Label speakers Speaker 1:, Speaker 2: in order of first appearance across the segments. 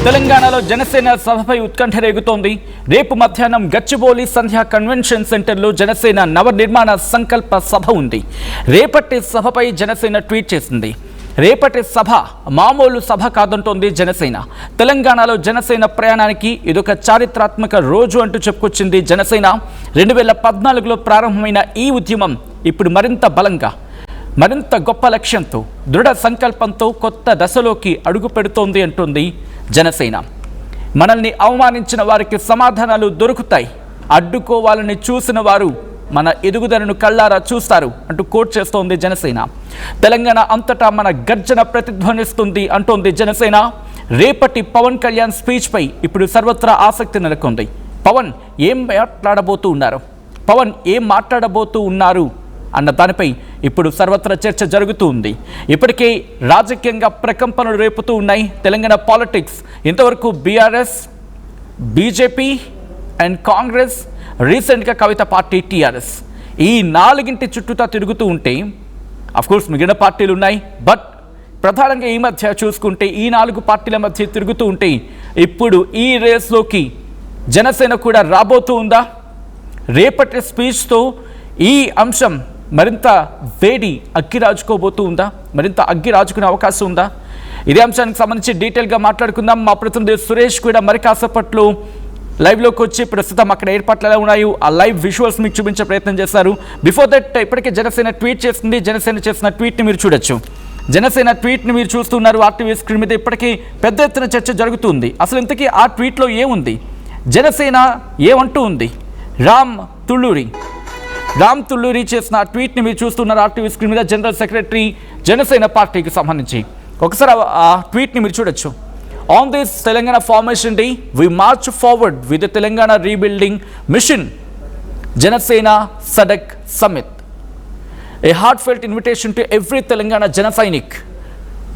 Speaker 1: తెలంగాణలో జనసేన సభపై ఉత్కంఠ రేగుతోంది. రేపు మధ్యాహ్నం గచ్చిబౌలి సంధ్యా కన్వెన్షన్ సెంటర్లో జనసేన నవనిర్మాణ సంకల్ప సభ ఉంది. రేపటి సభపై జనసేన ట్వీట్ చేసింది. రేపటి సభ మామూలు సభ కాదంటోంది జనసేన. తెలంగాణలో జనసేన ప్రయాణానికి ఇదొక చారిత్రాత్మక రోజు అంటూ చెప్పుకొచ్చింది జనసేన. 2014లో ప్రారంభమైన ఈ ఉద్యమం ఇప్పుడు మరింత బలంగా, మరింత గొప్ప లక్ష్యంతో, దృఢ సంకల్పంతో కొత్త దశలోకి అడుగు పెడుతోంది అంటుంది జనసేన. మనల్ని అవమానించిన వారికి సమాధానాలు దొరుకుతాయి, అడ్డుకోవాలని చూసిన వారు మన ఎదుగుదలను కళ్ళారా చూస్తారు అంటూ కోట్ చేస్తోంది జనసేన. తెలంగాణ అంతటా మన గర్జన ప్రతిధ్వనిస్తుంది అంటోంది జనసేన. రేపటి పవన్ కళ్యాణ్ స్పీచ్పై ఇప్పుడు సర్వత్రా ఆసక్తి నెలకొంది. పవన్ ఏం మాట్లాడబోతూ ఉన్నారు అన్న దానిపై ఇప్పుడు సర్వత్రా చర్చ జరుగుతూ ఉంది. ఇప్పటికే రాజకీయంగా ప్రకంపనలు రేపుతూ ఉన్నాయి తెలంగాణ పాలిటిక్స్. ఇంతవరకు బీఆర్ఎస్, బీజేపీ అండ్ కాంగ్రెస్, రీసెంట్గా కవిత పార్టీ టీఆర్ఎస్, ఈ నాలుగింటి చుట్టూతా తిరుగుతూ ఉంటే అఫ్కోర్స్ మిగిలిన పార్టీలు ఉన్నాయి. బట్ ప్రధానంగా ఈ మధ్య చూసుకుంటే ఈ 4 పార్టీల మధ్య తిరుగుతూ ఉంటే ఇప్పుడు ఈ రేస్లోకి జనసేన కూడా రాబోతూ ఉందా? రేపటి స్పీచ్తో ఈ అంశం మరింత వేడి అగ్గి రాజుకోబోతూ ఉందా? మరింత అగ్గి రాజుకునే అవకాశం ఉందా? ఇదే అంశానికి సంబంధించి డీటెయిల్గా మాట్లాడుకుందాం. మా ప్రతినిధి సురేష్ కూడా మరి కాసేపట్లో లైవ్లోకి వచ్చి ప్రస్తుతం అక్కడ ఏర్పాట్లు ఎలా ఉన్నాయో ఆ లైవ్ విజువల్స్ మీకు చూపించే ప్రయత్నం చేశారు. బిఫోర్ దట్ ఇప్పటికే జనసేన ట్వీట్ చేస్తుంది. జనసేన చేసిన ట్వీట్ని మీరు చూడొచ్చు. జనసేన ట్వీట్ని మీరు చూస్తున్నారు ఆర్టీవీ స్క్రీన్ మీద. ఇప్పటికీ పెద్ద ఎత్తున చర్చ జరుగుతుంది. అసలు ఇంతకీ ఆ ట్వీట్లో ఏముంది? జనసేన ఏమంటూ ఉంది? రామ్ తుళ్ళూరి చేసిన ట్వీట్ని మీరు చూస్తున్నారు ఆర్టీవీ స్క్రీన్ మీద. జనరల్ సెక్రటరీ జనసేన పార్టీకి సంబంధించి ఒకసారి ఆ ట్వీట్ని మీరు చూడొచ్చు. On this Telangana Formation Day, we march forward with the Telangana Rebuilding Mission, Janasena Sadak Summit. A heartfelt invitation to every Telangana Janasainik,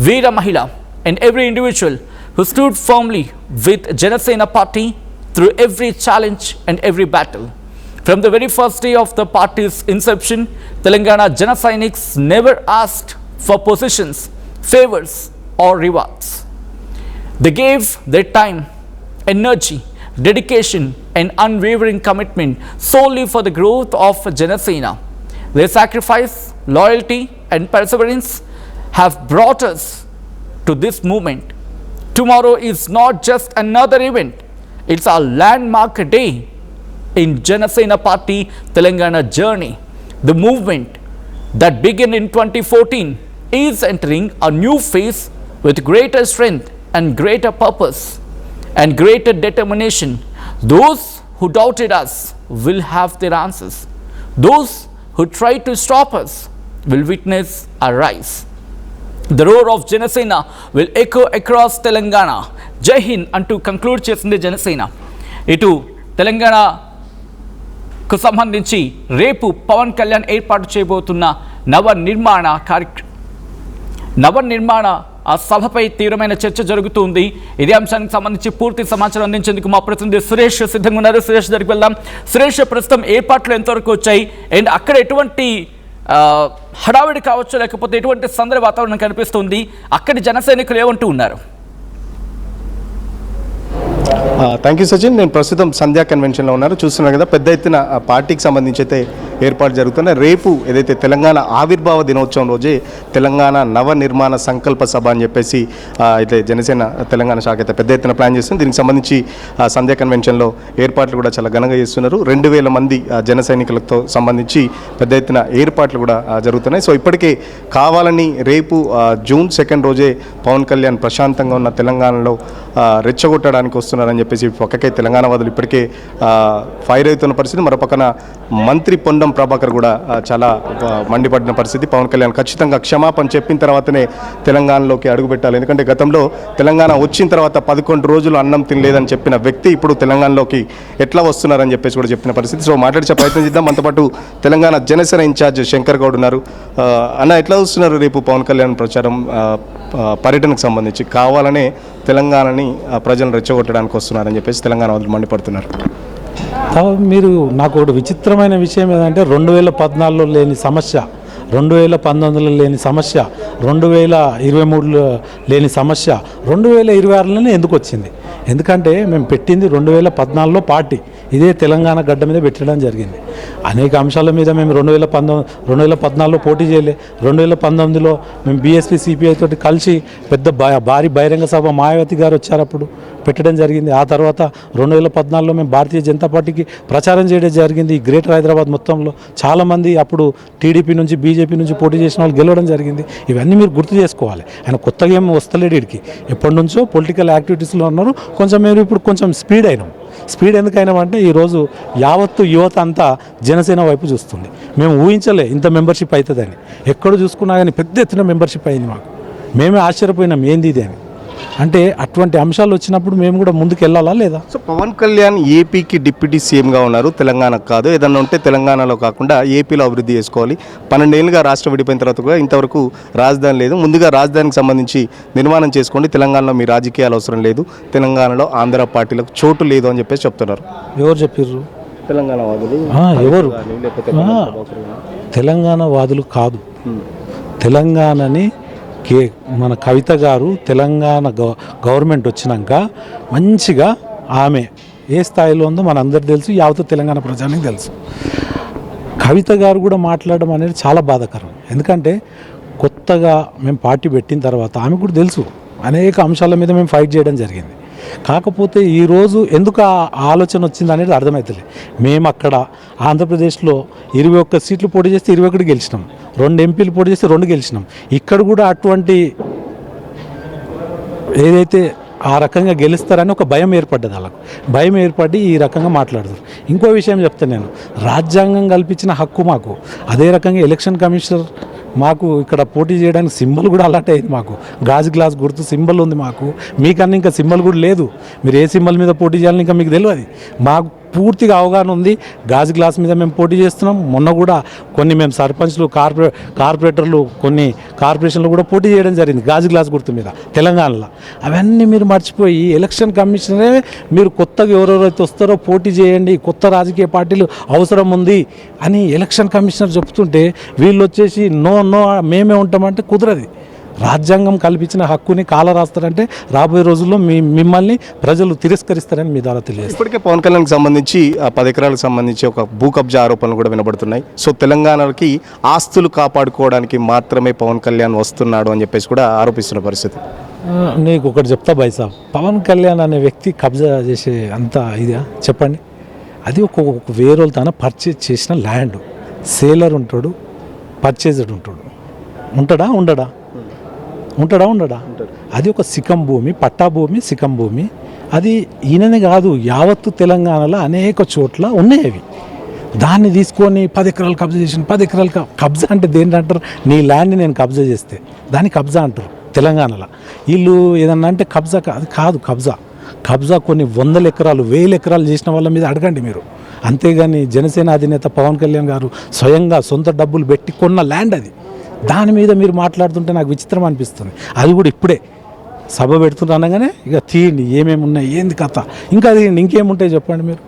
Speaker 1: Veera Mahila and every individual who stood firmly with Janasena Party through every challenge and every battle. From the very first day of the party's inception, Telangana Janasainiks never asked for positions, favors or rewards. They gave their time, energy, dedication and unwavering commitment solely for the growth of Janasena. Their sacrifice, loyalty and perseverance have brought us to this movement. Tomorrow is not just another event, it's a landmark day in Janasena Party Telangana journey. The movement that began in 2014 is entering a new phase with greater strength and greater purpose and greater determination. Those who doubted us will have their answers. Those who tried to stop us will witness our rise. The roar of Janasena will echo across Telangana. Jai Hind అంటూ conclude చేసింది జనసేన. ఇటు తెలంగాణకు సంబంధించి రేపు పవన్ కళ్యాణ్ ఏర్పాటు చేయబోతున్న నవనిర్మాణ ఆ సభపై తీవ్రమైన చర్చ జరుగుతుంది. ఇదే అంశానికి సంబంధించి పూర్తి సమాచారం అందించేందుకు మా ప్రతినిధి సురేష్ సిద్ధంగా ఉన్నారు. సురేష్ దగ్గరికి వెళ్దాం. సురేష్, ప్రస్తుతం ఏర్పాట్లు ఎంతవరకు వచ్చాయి అండ్ అక్కడ ఎటువంటి హడావిడి కావచ్చు, లేకపోతే ఎటువంటి సందడి వాతావరణం కనిపిస్తుంది? అక్కడి జన సైనికులు ఏమంటూ ఉన్నారు?
Speaker 2: Thank you Sachin. నేను ప్రస్తుతం సంధ్యా కన్వెన్షన్లో ఉన్నారు. చూస్తున్నాను కదా, పెద్ద ఎత్తున పార్టీకి సంబంధించి అయితే ఏర్పాటు జరుగుతున్నాయి. రేపు ఏదైతే తెలంగాణ ఆవిర్భావ దినోత్సవం రోజే తెలంగాణ నవనిర్మాణ సంకల్ప సభ అని చెప్పేసి అయితే జనసేన తెలంగాణ శాఖ అయితే పెద్ద ఎత్తున ప్లాన్ చేస్తుంది. దీనికి సంబంధించి సంధ్యా కన్వెన్షన్లో ఏర్పాట్లు కూడా చాలా ఘనంగా చేస్తున్నారు. 2000 మంది జన సైనికులతో సంబంధించి పెద్ద ఎత్తున ఏర్పాట్లు కూడా జరుగుతున్నాయి. సో ఇప్పటికే కావాలని రేపు జూన్ 2 రోజే పవన్ కళ్యాణ్ ప్రశాంతంగా ఉన్న తెలంగాణలో రెచ్చగొట్టడానికి వస్తున్నారని చెప్పేసి పక్కకే తెలంగాణ వాదులు ఇప్పటికే ఫైర్ అవుతున్న పరిస్థితి. మరోపక్కన మంత్రి పొన్నం ప్రభాకర్ కూడా చాలా మండిపడిన పరిస్థితి. పవన్ కళ్యాణ్ ఖచ్చితంగా క్షమాపణ చెప్పిన తర్వాతనే తెలంగాణలోకి అడుగుపెట్టాలి. ఎందుకంటే గతంలో తెలంగాణ వచ్చిన తర్వాత 11 రోజులు అన్నం తినలేదని చెప్పిన వ్యక్తి ఇప్పుడు తెలంగాణలోకి ఎట్లా వస్తున్నారని చెప్పేసి కూడా చెప్పిన పరిస్థితి. సో మాట్లాడే ప్రయత్నం చేద్దాం. మనతో పాటు తెలంగాణ జనసేన ఇన్ఛార్జ్ శంకర్ గౌడ్ ఉన్నారు. అన్న, ఎట్లా వస్తున్నారు రేపు పవన్ కళ్యాణ్ ప్రచారం పర్యటనకు సంబంధించి? కావాలనే తెలంగాణని ప్రజలను రెచ్చగొట్టడానికి వస్తున్నారని చెప్పేసి తెలంగాణ వాళ్ళు మండిపడుతున్నారు.
Speaker 3: మీరు నాకు ఒక విచిత్రమైన విషయం ఏంటంటే 2014లో లేని సమస్య 2019లో లేని సమస్య, 2023లో లేని సమస్య 2026లోనే ఎందుకు వచ్చింది? ఎందుకంటే మేము పెట్టింది 2014లో పార్టీ, ఇదే తెలంగాణ గడ్డ మీద పెట్టడం జరిగింది. అనేక అంశాల మీద మేము 2014లో పోటీ చేయలే. 2019లో మేము బీఎస్పీ సిపిఐ తోటి కలిసి పెద్ద భారీ బహిరంగ సభ మాయావతి గారు వచ్చారు, అప్పుడు పెట్టడం జరిగింది. ఆ తర్వాత 2014లో మేము భారతీయ జనతా పార్టీకి ప్రచారం చేయడం జరిగింది. ఈ గ్రేటర్ హైదరాబాద్ మొత్తంలో చాలామంది అప్పుడు టీడీపీ నుంచి బీజేపీ నుంచి పోటీ చేసిన వాళ్ళు గెలవడం జరిగింది. ఇవన్నీ మీరు గుర్తు చేసుకోవాలి. ఆయన కొత్తగా ఏం వస్తలేడు వీడికి, ఎప్పటి నుంచో పొలిటికల్ యాక్టివిటీస్లో ఉన్నారు. కొంచెం మేము ఇప్పుడు కొంచెం స్పీడ్ అయినాం. స్పీడ్ ఎందుకైనామంటే ఈరోజు యావత్తు యువత అంతా జనసేన వైపు చూస్తుంది. మేము ఊహించలే ఇంత మెంబర్షిప్ అవుతుందని. ఎక్కడ చూసుకున్నా కానీ పెద్ద ఎత్తున మెంబర్షిప్ అయింది మాకు. మేమే ఆశ్చర్యపోయినాం ఏంది ఇది అని. అంటే అటువంటి అంశాలు వచ్చినప్పుడు మేము కూడా ముందుకు వెళ్ళాలా లేదా?
Speaker 2: సో పవన్ కళ్యాణ్ ఏపీకి డిప్యూటీ సీఎంగా ఉన్నారు, తెలంగాణకు కాదు. ఏదన్నా ఉంటే తెలంగాణలో కాకుండా ఏపీలో అభివృద్ధి చేసుకోవాలి. 12 ఏళ్ళుగా రాష్ట్రం విడిపోయిన తర్వాత కూడా ఇంతవరకు రాజధాని లేదు. ముందుగా రాజధానికి సంబంధించి నిర్మాణం చేసుకోండి, తెలంగాణలో మీ రాజకీయాలు అవసరం లేదు, తెలంగాణలో ఆంధ్ర పార్టీలకు చోటు లేదు అని చెప్పేసి చెప్తున్నారు.
Speaker 3: ఎవరు చెప్పారు?
Speaker 2: తెలంగాణ వాదులు.
Speaker 3: ఎవరు? తెలంగాణ వాదులు కాదు. తెలంగాణని మన కవిత గారు తెలంగాణ గవర్నమెంట్ వచ్చినాక మంచిగా ఆమె ఏ స్థాయిలో ఉందో మనందరూ తెలుసు, యావత్ తెలంగాణ ప్రజానికి తెలుసు. కవిత గారు కూడా మాట్లాడడం అనేది చాలా బాధాకరం. ఎందుకంటే కొత్తగా మేము పార్టీ పెట్టిన తర్వాత ఆమె కూడా తెలుసు అనేక అంశాల మీద మేము ఫైట్ చేయడం జరిగింది. కాకపోతే ఈరోజు ఎందుకు ఆ ఆలోచన వచ్చింది అనేది అర్థమవుతుంది. మేము అక్కడ ఆంధ్రప్రదేశ్లో 21 సీట్లు పోటీ చేస్తే 21 గెలిచినాం, 2 ఎంపీలు పోటీ చేస్తే 2 గెలిచినాం. ఇక్కడ కూడా అటువంటి ఏదైతే ఆ రకంగా గెలుస్తారని ఒక భయం ఏర్పడ్డది. వాళ్ళకు భయం ఏర్పడి ఈ రకంగా మాట్లాడతారు. ఇంకో విషయం చెప్తాను నేను, రాజ్యాంగం కల్పించిన హక్కు మాకు, అదే రకంగా ఎలక్షన్ కమిషనర్ మాకు ఇక్కడ పోటీ చేయడానికి సింబల్ కూడా అలాంటి అయింది. మాకు గాజు గ్లాస్ గుర్తు సింబల్ ఉంది. మాకు మీకన్నా ఇంకా సింబల్ కూడా లేదు. మీరు ఏ సింబల్ మీద పోటీ చేయాలని ఇంకా మీకు తెలియదు. మాకు పూర్తిగా అవగాహన ఉంది. గాజు గ్లాస్ మీద మేము పోటీ చేస్తున్నాం. మొన్న కూడా కొన్ని మేము సర్పంచ్లు కార్పొరేటర్లు కొన్ని కార్పొరేషన్లు కూడా పోటీ చేయడం జరిగింది గాజు గ్లాస్ గుర్తు మీద తెలంగాణలో. అవన్నీ మీరు మర్చిపోయి ఎలక్షన్ కమిషనరే మీరు కొత్తగా ఎవరెవరైతే వస్తారో పోటీ చేయండి, కొత్త రాజకీయ పార్టీలు అవసరం ఉంది అని ఎలక్షన్ కమిషనర్ చెప్తుంటే వీళ్ళు వచ్చేసి నో మేమే ఉంటామంటే కుదరది. రాజ్యాంగం కల్పించిన హక్కుని కాల రాస్తారంటే రాబోయే రోజుల్లో మిమ్మల్ని ప్రజలు తిరస్కరిస్తారని మీ ద్వారా తెలియదు.
Speaker 2: ఇప్పటికే పవన్ కళ్యాణ్కి సంబంధించి 10 ఎకరాలకు సంబంధించి ఒక భూ కబ్జా ఆరోపణలు కూడా వినబడుతున్నాయి. సో తెలంగాణకి ఆస్తులు కాపాడుకోవడానికి మాత్రమే పవన్ కళ్యాణ్ వస్తున్నాడు అని చెప్పేసి కూడా ఆరోపిస్తున్న పరిస్థితి.
Speaker 3: నీకు ఒకటి చెప్తా బైసాబ్, పవన్ కళ్యాణ్ అనే వ్యక్తి కబ్జా చేసే అంత ఇదా చెప్పండి? అది ఒక వేరే తన పర్చేజ్ చేసిన ల్యాండ్. సేలర్ ఉంటాడు, పర్చేజర్ ఉంటాడు. ఉండడా? అది ఒక సికం భూమి, పట్టా భూమి, సికం భూమి. అది ఈయననే కాదు, యావత్తు తెలంగాణలో అనేక చోట్ల ఉన్నాయి అవి. దాన్ని తీసుకొని 10 ఎకరాలు కబ్జా చేసిన 10 ఎకరాలు కబ్జా అంటే దేని అంటారు? నీ ల్యాండ్ని నేను కబ్జా చేస్తే దాన్ని కబ్జా అంటారు తెలంగాణలో. వీళ్ళు ఏదన్నా అంటే కబ్జా అది కాదు. కబ్జా కొన్ని 100 ఎకరాలు 1000 ఎకరాలు చేసిన వాళ్ళ మీద అడగండి మీరు. అంతేగాని జనసేన అధినేత పవన్ కళ్యాణ్ గారు స్వయంగా సొంత డబ్బులు పెట్టి కొన్న ల్యాండ్ అది. దాని మీద మీరు మాట్లాడుతుంటే నాకు విచిత్రం అనిపిస్తుంది. అది కూడా ఇప్పుడే సభ పెడుతున్నారు అనగానే ఇక తీయండి ఏమేమి ఉన్నాయి, ఏంది కథ, ఇంకా తీయండి, ఇంకేముంటాయి చెప్పండి మీరు.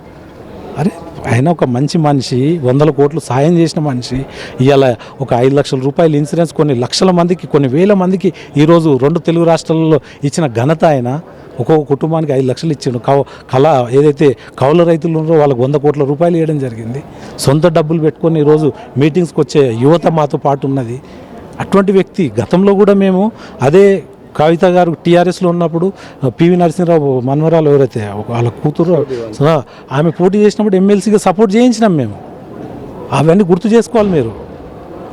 Speaker 3: అరే ఆయన ఒక మంచి మనిషి, 100 కోట్లు సాయం చేసిన మనిషి. ఇవాళ ఒక 5 లక్షల రూపాయలు ఇన్సూరెన్స్ కొన్ని లక్షల మందికి, కొన్ని వేల మందికి ఈరోజు 2 తెలుగు రాష్ట్రాలలో ఇచ్చిన ఘనత ఆయన. ఒక్కొక్క కుటుంబానికి 5 లక్షలు ఇచ్చిండు. ఏదైతే కౌలు రైతులు ఉన్నారో వాళ్ళకి 100 కోట్ల రూపాయలు ఇవ్వడం జరిగింది. సొంత డబ్బులు పెట్టుకొని ఈరోజు మీటింగ్స్కి వచ్చే యువత మాతో పాటు ఉన్నది. అటువంటి వ్యక్తి గతంలో కూడా మేము అదే కవిత గారు టీఆర్ఎస్లో ఉన్నప్పుడు పివి నరసింహరావు మనవరాలు ఎవరైతే వాళ్ళ కూతురు ఆమె పోటీ చేసినప్పుడు ఎమ్మెల్సీగా సపోర్ట్ చేయించినాం మేము. అవన్నీ గుర్తు చేసుకోవాలి మీరు.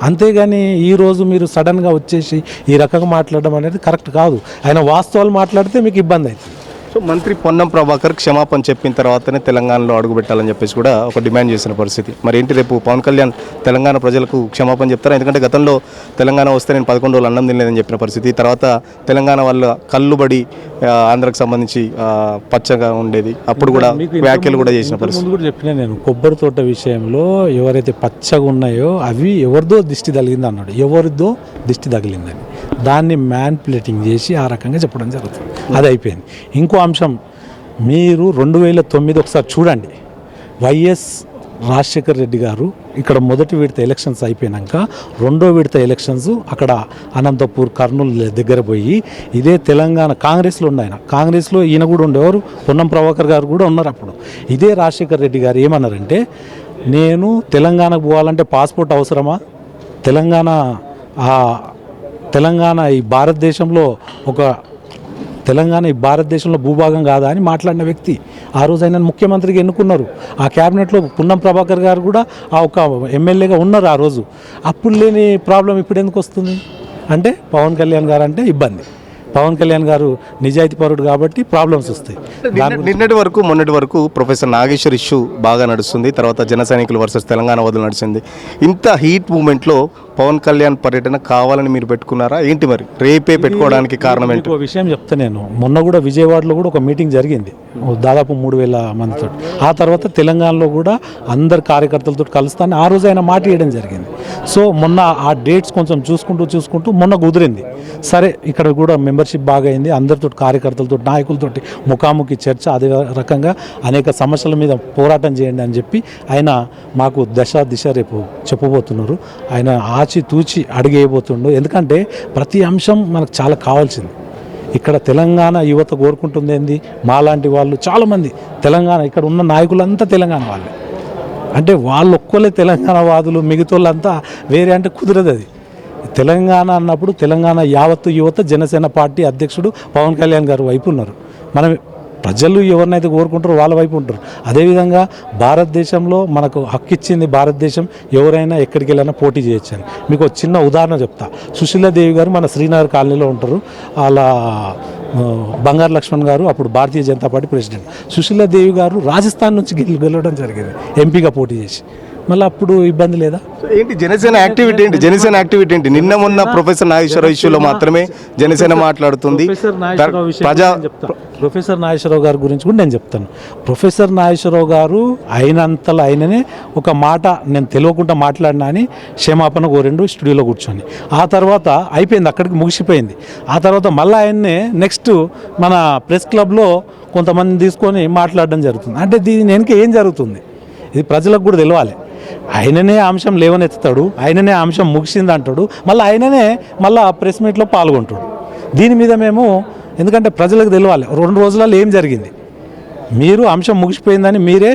Speaker 3: అంతేగాని ఈరోజు మీరు సడన్గా వచ్చేసి ఈ రకంగా మాట్లాడడం అనేది కరెక్ట్ కాదు. ఆయన వాస్తవాలు మాట్లాడితే మీకు ఇబ్బంది అవుతుంది.
Speaker 2: సో మంత్రి పొన్నం ప్రభాకర్ క్షమాపణ చెప్పిన తర్వాతనే తెలంగాణలో అడుగుపెట్టాలని చెప్పేసి కూడా ఒక డిమాండ్ చేసిన పరిస్థితి. మరి ఏంటి రేపు పవన్ కళ్యాణ్ తెలంగాణ ప్రజలకు క్షమాపణ చెప్తారా? ఎందుకంటే గతంలో తెలంగాణ వస్తే నేను 11 రోజులు అన్నం తినలేదని చెప్పిన పరిస్థితి. తర్వాత తెలంగాణ వాళ్ళ కళ్ళుబడి ఆంధ్రకు సంబంధించి పచ్చగా ఉండేది, అప్పుడు కూడా వ్యాఖ్యలు కూడా చేసిన పరిస్థితి.
Speaker 3: ముందు కూడా చెప్పినా నేను, కొబ్బరి తోట విషయంలో ఎవరైతే పచ్చగా ఉన్నాయో అవి ఎవరిదో దిష్టి తగిలింది అన్నాడు. ఎవరిదో దిష్టి తగిలిందని దాన్ని మ్యాన్పులేటింగ్ చేసి ఆ రకంగా చెప్పడం జరుగుతుంది. అది అయిపోయింది. ఇంకో అంశం, మీరు 2009 ఒకసారి చూడండి, వైఎస్ రాజశేఖర్ రెడ్డి గారు ఇక్కడ మొదటి విడత ఎలక్షన్స్ అయిపోయినాక రెండో విడత ఎలక్షన్స్ అక్కడ అనంతపూర్ కర్నూలు దగ్గర పోయి ఇదే తెలంగాణ కాంగ్రెస్లో ఉన్న ఆయన, కాంగ్రెస్లో ఈయన కూడా ఉండేవారు, పొన్నం ప్రభాకర్ గారు కూడా ఉన్నారు అప్పుడు. ఇదే రాజశేఖర్ రెడ్డి గారు ఏమన్నారంటే, నేను తెలంగాణకు పోవాలంటే పాస్పోర్ట్ అవసరమా, తెలంగాణ ఈ భారతదేశంలో తెలంగాణ ఈ భారతదేశంలో భూభాగం కాదా అని మాట్లాడిన వ్యక్తి. ఆ రోజు ఆయన ముఖ్యమంత్రిగా ఎన్నుకున్నారు. ఆ క్యాబినెట్లో పొన్నం ప్రభాకర్ గారు కూడా ఆ ఒక ఎమ్మెల్యేగా ఉన్నారు ఆ రోజు. అప్పుడు లేని ప్రాబ్లం ఇప్పుడు ఎందుకు వస్తుంది అంటే, పవన్ కళ్యాణ్ గారు అంటే ఇబ్బంది. పవన్ కళ్యాణ్ గారు నిజాయితీ పరుడు కాబట్టి ప్రాబ్లమ్స్ వస్తాయి.
Speaker 2: నిన్నటి వరకు మొన్నటి వరకు ప్రొఫెసర్ నాగేశ్వర్ ఇష్యూ బాగా నడుస్తుంది, తర్వాత జన సైనికులు వర్సెస్ తెలంగాణ వదిలి నడిచింది. ఇంత హీట్ మూమెంట్లో పవన్ కళ్యాణ్ పర్యటన కావాలని మీరు పెట్టుకున్నారా ఏంటి? మరి రేపే పెట్టుకోవడానికి కారణం ఏంటి?
Speaker 3: ఒక విషయం చెప్తా, నేను మొన్న కూడా విజయవాడలో కూడా ఒక మీటింగ్ జరిగింది దాదాపు 3000 మందితో. ఆ తర్వాత తెలంగాణలో కూడా అందరు కార్యకర్తలతో కలుస్తాను ఆ రోజు ఆయన మాట ఇవ్వడం జరిగింది. సో మొన్న ఆ డేట్స్ కొంచెం చూసుకుంటూ మొన్న కుదిరింది. సరే ఇక్కడ కూడా మెంబర్షిప్ బాగా అయింది, అందరితో కార్యకర్తలతో నాయకులతోటి ముఖాముఖి చర్చ, అదే రకంగా అనేక సమస్యల మీద పోరాటం చేయండి అని చెప్పి ఆయన మాకు దిశ రేపు చెప్పబోతున్నారు. ఆయన ఆచితూచి అడిగేయబోతుండు. ఎందుకంటే ప్రతి అంశం మనకు చాలా కావాల్సింది. ఇక్కడ తెలంగాణ యువత కోరుకుంటుంది ఏంది, మాలాంటి వాళ్ళు చాలామంది తెలంగాణ ఇక్కడ ఉన్న నాయకులంతా తెలంగాణ వాళ్ళే. అంటే వాళ్ళు ఒక్కలే తెలంగాణ వాదులు, మిగతా వాళ్ళంతా వేరే అంటే కుదరదు. అది తెలంగాణ అన్నప్పుడు తెలంగాణ యావత్తు యువత జనసేన పార్టీ అధ్యక్షుడు పవన్ కళ్యాణ్ గారు వైపు ఉన్నారు. మనం ప్రజలు ఎవరినైతే కోరుకుంటారో వాళ్ళ వైపు ఉంటారు. అదేవిధంగా భారతదేశంలో మనకు హక్కు ఇచ్చింది భారతదేశం, ఎవరైనా ఎక్కడికి వెళ్ళినా పోటీ చేయొచ్చు అని. మీకు ఒక చిన్న ఉదాహరణ చెప్తా. సుశీలాదేవి గారు మన శ్రీనగర్ కాలనీలో ఉంటారు. అలా బంగారు లక్ష్మణ్ గారు అప్పుడు భారతీయ జనతా పార్టీ ప్రెసిడెంట్. సుశీలాదేవి గారు రాజస్థాన్ నుంచి గెలవడం జరిగింది ఎంపీగా పోటీ చేసి. మళ్ళీ అప్పుడు ఇబ్బంది లేదా?
Speaker 2: ఏంటి జనసేన యాక్టివిటీ ఏంటి? జనసేన యాక్టివిటీ ఏంటి? నిన్న మొన్న ప్రొఫెసర్ నాగేశ్వరరావు ఇష్యూలో మాత్రమే జనసేన మాట్లాడుతుంది.
Speaker 3: ప్రొఫెసర్ నాగేశ్వరరావు గారి గురించి కూడా నేను చెప్తాను. ప్రొఫెసర్ నాగేశ్వరరావు గారు అయినంతలో ఆయననే ఒక మాట నేను తెలియకుండా మాట్లాడినా అని క్షమాపణ కోరిండు స్టూడియోలో కూర్చొని. ఆ తర్వాత అయిపోయింది, అక్కడికి ముగిసిపోయింది. ఆ తర్వాత మళ్ళీ ఆయన్నే నెక్స్ట్ మన ప్రెస్ క్లబ్లో కొంతమంది తీసుకొని మాట్లాడడం జరుగుతుంది. అంటే దీని వెనుక ఏం జరుగుతుంది ఇది ప్రజలకు కూడా తెలవాలి. ఆయననే అంశం లేవనెత్తుతాడు, ఆయననే అంశం ముగిసింది అంటాడు, మళ్ళీ ప్రెస్ మీట్లో పాల్గొంటాడు. దీని మీద మేము ఎందుకంటే ప్రజలకు తెలవాలి 2 రోజులలో ఏం జరిగింది. మీరు అంశం ముగిసిపోయిందని మీరే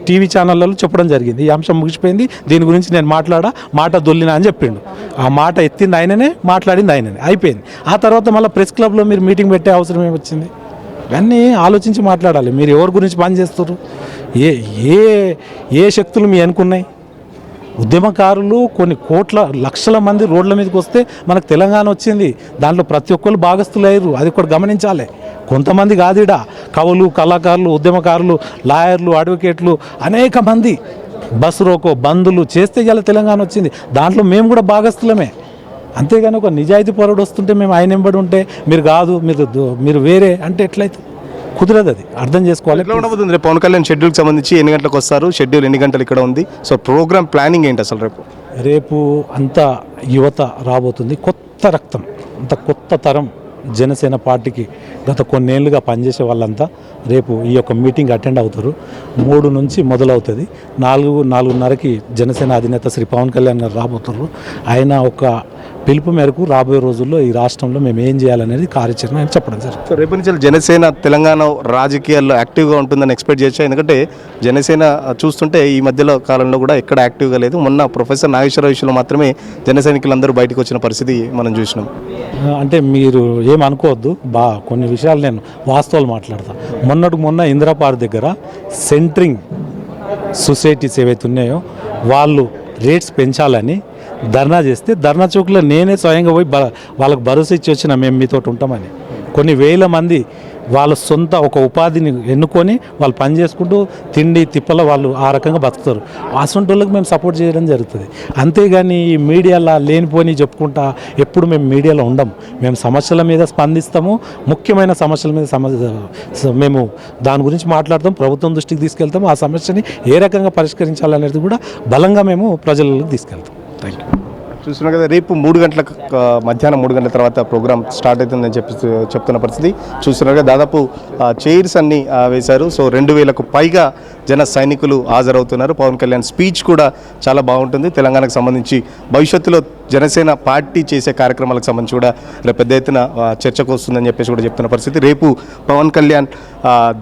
Speaker 3: టీవీ ఛానళ్ళలో చెప్పడం జరిగింది. ఈ అంశం ముగిసిపోయింది, దీని గురించి నేను మాట దొల్లినా అని చెప్పిండు. ఆ మాట ఎత్తింది ఆయననే, మాట్లాడింది ఆయననే, అయిపోయింది. ఆ తర్వాత మళ్ళీ ప్రెస్ క్లబ్లో మీరు మీటింగ్ పెట్టే అవసరం ఏమొచ్చింది? ఇవన్నీ ఆలోచించి మాట్లాడాలి. మీరు ఎవరి గురించి పని చేస్తారు, ఏ శక్తులు మీ అనుకున్నాయి? ఉద్యమకారులు కొన్ని లక్షల మంది రోడ్ల మీదకి వస్తే మనకు తెలంగాణ వచ్చింది. దాంట్లో ప్రతి ఒక్కరు భాగస్థులయ్యారు, అది కూడా గమనించాలి. కొంతమంది కాదుడా, కవులు, కళాకారులు, ఉద్యమకారులు, లాయర్లు, అడ్వకేట్లు అనేక మంది బస్సు రోకో బంధులు చేస్తే ఇలా తెలంగాణ వచ్చింది. దాంట్లో మేము కూడా భాగస్థులమే. అంతేగాని ఒక నిజాయితీ పరుడు వస్తుంటే మేము ఆయన వెంబడి ఉంటే మీరు కాదు, మీరు వేరే అంటే ఎట్లయితే కుదరదు. అది అర్థం చేసుకోవాలి.
Speaker 2: ఎట్లా ఉండబోతుంది రేపు పవన్ కళ్యాణ్ షెడ్యూల్కి సంబంధించి ఎన్ని గంటలకు వస్తారు, షెడ్యూల్ ఎన్ని గంటలు ఇక్కడ ఉంది, సో ప్రోగ్రామ్ ప్లానింగ్ ఏంటి అసలు?
Speaker 3: రేపు అంతా యువత రాబోతుంది, కొత్త రక్తం, అంత కొత్త తరం జనసేన పార్టీకి గత కొన్నేళ్లుగా పనిచేసే వాళ్ళంతా రేపు ఈ యొక్క మీటింగ్ అటెండ్ అవుతారు. 3 నుంచి మొదలవుతుంది. 4:30కి జనసేన అధినేత శ్రీ పవన్ కళ్యాణ్ గారు రాబోతున్నారు. ఆయన ఒక పిలుపు మేరకు రాబోయే రోజుల్లో ఈ రాష్ట్రంలో మేము ఏం చేయాలనేది కార్యాచరణ ఆయన చెప్పడం జరుగుతుంది.
Speaker 2: సో రేపు నుంచి జనసేన తెలంగాణ రాజకీయాల్లో యాక్టివ్గా ఉంటుందని ఎక్స్పెక్ట్ చేయొచ్చు. ఎందుకంటే జనసేన చూస్తుంటే ఈ మధ్యలో కాలంలో కూడా ఎక్కడ యాక్టివ్గా లేదు. మొన్న ప్రొఫెసర్ నాగేశ్వరరావు విషయంలో మాత్రమే జన సైనికులందరూ బయటకు వచ్చిన పరిస్థితి మనం చూసినాం.
Speaker 3: అంటే మీరు ఏమనుకోవద్దు, కొన్ని విషయాలు నేను వాస్తవాలు మాట్లాడతాను. మొన్న ఇందిరా పార్క్ దగ్గర సెంట్రింగ్ సొసైటీస్ ఏవైతే ఉన్నాయో వాళ్ళు రేట్స్ పెంచాలని ధర్నా చేస్తే ధర్నా చౌక్లో నేనే స్వయంగా పోయి వాళ్ళకు భరోసా ఇచ్చి వచ్చిన మేము మీతో ఉంటామని. కొన్ని వేల మంది వాళ్ళ సొంత ఒక ఉపాధిని ఎన్నుకొని వాళ్ళు పని చేసుకుంటూ తిండి తిప్పల వాళ్ళు ఆ రకంగా బతుకుతారు. అసొంటి వాళ్ళకి మేము సపోర్ట్ చేయడం జరుగుతుంది. అంతేగాని ఈ మీడియాలో లేనిపోని చెప్పుకుంటా ఎప్పుడు మేము మీడియాలో ఉండము. మేము సమస్యల మీద స్పందిస్తాము, ముఖ్యమైన సమస్యల మీద మేము దాని గురించి మాట్లాడతాం, ప్రభుత్వం దృష్టికి తీసుకెళ్తాము. ఆ సమస్యని ఏ రకంగా పరిష్కరించాలనేది కూడా బలంగా మేము ప్రజలకు తీసుకెళ్తాం. Thank you.
Speaker 2: చూస్తున్నాం కదా, రేపు 3 గంటలకు మధ్యాహ్నం 3 గంటల తర్వాత ప్రోగ్రామ్ స్టార్ట్ అవుతుందని చెప్తున్న పరిస్థితి చూస్తున్నారు కదా. దాదాపు చైర్స్ అన్నీ వేశారు. సో 2000కు పైగా జన సైనికులు హాజరవుతున్నారు. పవన్ కళ్యాణ్ స్పీచ్ కూడా చాలా బాగుంటుంది. తెలంగాణకు సంబంధించి భవిష్యత్తులో జనసేన పార్టీ చేసే కార్యక్రమాలకు సంబంధించి కూడా రేపు పెద్ద ఎత్తున చర్చకు వస్తుందని చెప్పేసి కూడా చెప్తున్న పరిస్థితి. రేపు పవన్ కళ్యాణ్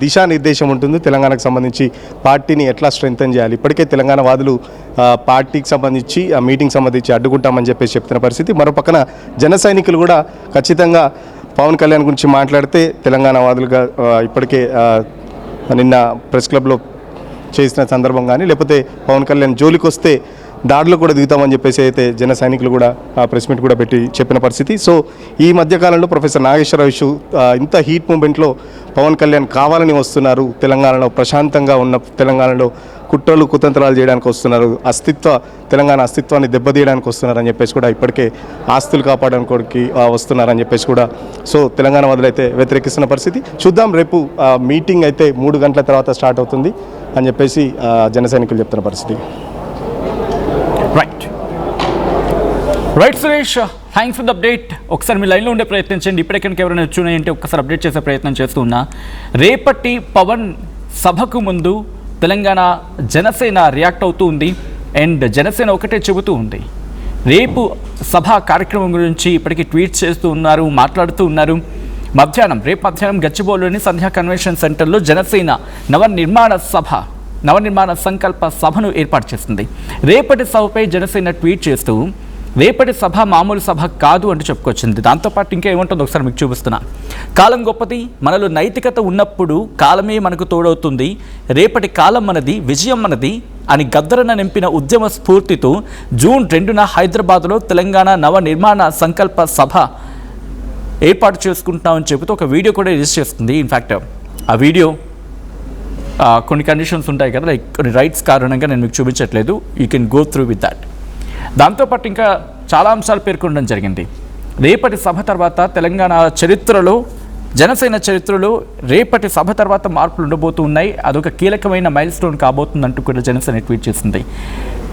Speaker 2: దిశానిర్దేశం ఉంటుంది. తెలంగాణకు సంబంధించి పార్టీని ఎట్లా స్ట్రెంగ్తన్ చేయాలి. ఇప్పటికే తెలంగాణ వాదులు పార్టీకి సంబంధించి ఆ మీటింగ్ సంబంధించి అడ్డుకుంటామని చెప్పేసి చెప్తున్న పరిస్థితి. మరో పక్కన జన సైనికులు కూడా ఖచ్చితంగా పవన్ కళ్యాణ్ గురించి మాట్లాడితే తెలంగాణ వాదులుగా ఇప్పటికే నిన్న ప్రెస్ క్లబ్లో చేసిన సందర్భం కానీ, లేకపోతే పవన్ కళ్యాణ్ జోలికి వస్తే దాడిలో కూడా దిగుతామని చెప్పేసి అయితే జన సైనికులు కూడా ప్రెస్ మీట్ కూడా పెట్టి చెప్పిన పరిస్థితి. సో ఈ మధ్యకాలంలో ప్రొఫెసర్ నాగేశ్వరరావు ఇష్యూ ఇంత హీట్ మూమెంట్లో పవన్ కళ్యాణ్ కావాలని వస్తున్నారు. తెలంగాణలో ప్రశాంతంగా ఉన్న తెలంగాణలో కుట్రలు కుతంత్రాలు చేయడానికి వస్తున్నారు. తెలంగాణ అస్తిత్వాన్ని దెబ్బతీయడానికి వస్తున్నారని చెప్పేసి కూడా ఇప్పటికే ఆస్తులు కాపాడడానికి వస్తున్నారని చెప్పేసి కూడా సో తెలంగాణ వదిలైతే వ్యతిరేకిస్తున్న పరిస్థితి. చూద్దాం, రేపు మీటింగ్ అయితే 3 గంటల తర్వాత స్టార్ట్ అవుతుంది అని చెప్పేసి జన సైనికులు చెప్తున్న పరిస్థితి.
Speaker 1: Right Suresh, thanks for the update. ఒకసారి మీ లైన్లో ఉండే ప్రయత్నించండి. ఇప్పుడే కనుక ఎవరైనా వచ్చున్నాయంటే ఒక్కసారి అప్డేట్ చేసే ప్రయత్నం చేస్తూ ఉన్నా. రేపటి పవన్ సభకు ముందు తెలంగాణ జనసేన రియాక్ట్ అవుతూ ఉంది. అండ్ జనసేన ఒకటే చెబుతూ ఉంది, రేపు సభా కార్యక్రమం గురించి ఇప్పటికీ ట్వీట్స్ చేస్తూ ఉన్నారు, మాట్లాడుతూ ఉన్నారు. రేపు మధ్యాహ్నం గచ్చిబౌలిలోని సంధ్యా కన్వెన్షన్ సెంటర్లో జనసేన నవనిర్మాణ సంకల్ప సభను ఏర్పాటు చేస్తుంది. రేపటి సభపై జనసేన ట్వీట్ చేస్తూ రేపటి సభ మామూలు సభ కాదు అంటూ చెప్పుకొచ్చింది. దాంతోపాటు ఇంకా ఏముంటుందో ఒకసారి మీకు చూపిస్తున్నా. కాలం గొప్పది, మనలో నైతికత ఉన్నప్పుడు కాలమే మనకు తోడవుతుంది, రేపటి కాలం మనది, విజయం మనది అని గద్దరన నింపిన ఉద్యమ స్ఫూర్తితో జూన్ 2న హైదరాబాద్లో తెలంగాణ నవ నిర్మాణ సంకల్ప సభ ఏర్పాటు చేసుకుంటామని చెబుతూ ఒక వీడియో కూడా రిలీజ్ చేస్తుంది. ఇన్ఫ్యాక్ట్ ఆ వీడియో కొన్ని కండిషన్స్ ఉంటాయి కదా, లైక్ కొన్ని రైట్స్ కారణంగా నేను మీకు చూపించట్లేదు. You can go through with that. దాంతోపాటు ఇంకా చాలా అంశాలు పేర్కొనడం జరిగింది. రేపటి సభ తర్వాత తెలంగాణ చరిత్రలో, జనసేన చరిత్రలో రేపటి సభ తర్వాత మార్పులు ఉండబోతూ ఉన్నాయి. అదొక కీలకమైన మైల్ స్టోన్ కాబోతుందంటూ కూడా జనసేన ట్వీట్ చేసింది.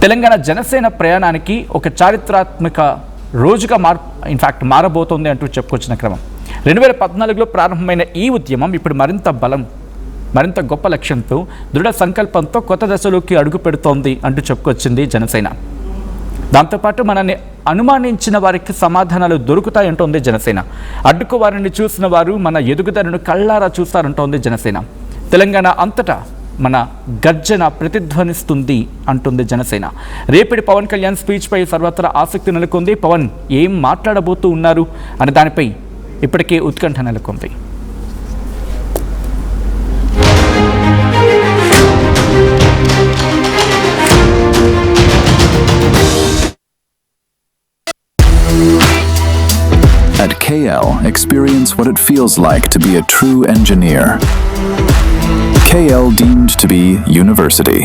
Speaker 1: తెలంగాణ జనసేన ప్రయాణానికి ఒక చారిత్రాత్మక రోజుగా మారబోతోంది అంటూ చెప్పుకొచ్చిన క్రమం. 2014లో ప్రారంభమైన ఈ ఉద్యమం ఇప్పుడు మరింత గొప్ప లక్ష్యంతో, దృఢ సంకల్పంతో కొత్త దశలోకి అడుగు పెడుతోంది అంటూ చెప్పుకొచ్చింది జనసేన. దాంతోపాటు మనల్ని అనుమానించిన వారికి సమాధానాలు దొరుకుతాయంటోంది జనసేన. అడ్డుకు వారిని చూసిన వారు మన ఎదుగుదలను కళ్ళారా చూస్తారంటోంది జనసేన. తెలంగాణ అంతటా మన గర్జన ప్రతిధ్వనిస్తుంది అంటుంది జనసేన. రేపటి పవన్ కళ్యాణ్ స్పీచ్పై సర్వత్రా ఆసక్తి నెలకొంది. పవన్ ఏం మాట్లాడబోతూ ఉన్నారు అనే దానిపై ఇప్పటికే ఉత్కంఠ నెలకొంది.
Speaker 4: At KL, experience what it feels like to be a true engineer. KL deemed to be university.